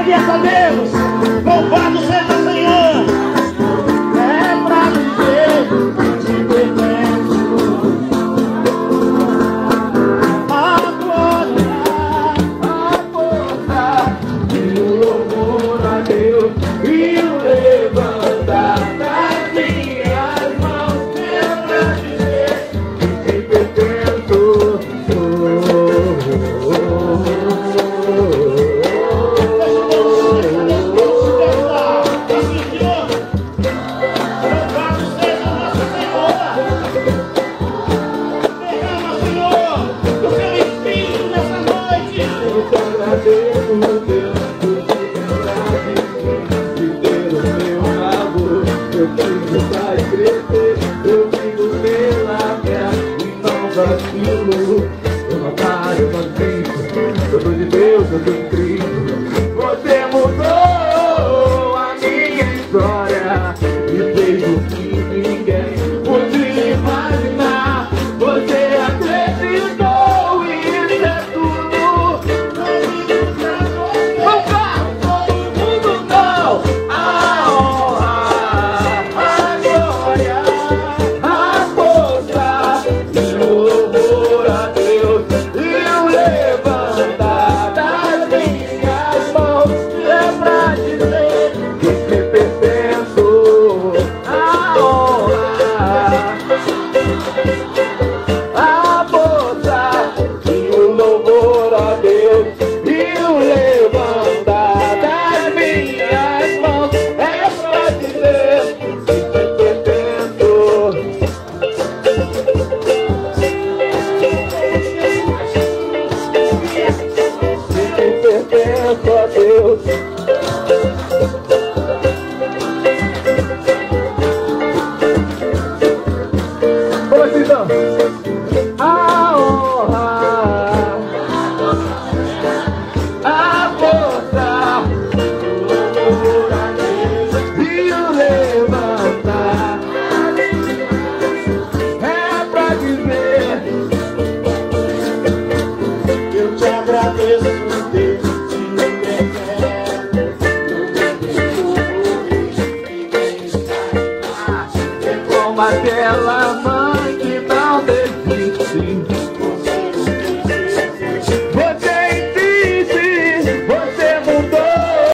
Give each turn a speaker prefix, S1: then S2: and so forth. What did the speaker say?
S1: agradeça a Deus. Louvado seja o Senhor. É pra viver de pertenço. A força e o louvor a Deus e o levantar das minhas mãos. É pra viver de pertenço. Eu não paro, eu não grito. Eu sou de Deus, eu sou de Cristo. Você mudou a minha história e fez o que ninguém podia imaginar. Você acreditou e isso é tudo. Não faz todo mundo não. A honra, a glória, a força e o louvor a Deus e o levantar das minhas mãos. É pra dizer que te pertenço. A honra, a força e o louvor a Deus e o levantar das minhas mãos. É pra dizer que te pertenço. Pertenço a Deus. Como assim, então? A honra, a força, o louvor a Deus e o levantar. É pra dizer eu te agradeço. Aquela mãe que não desiste.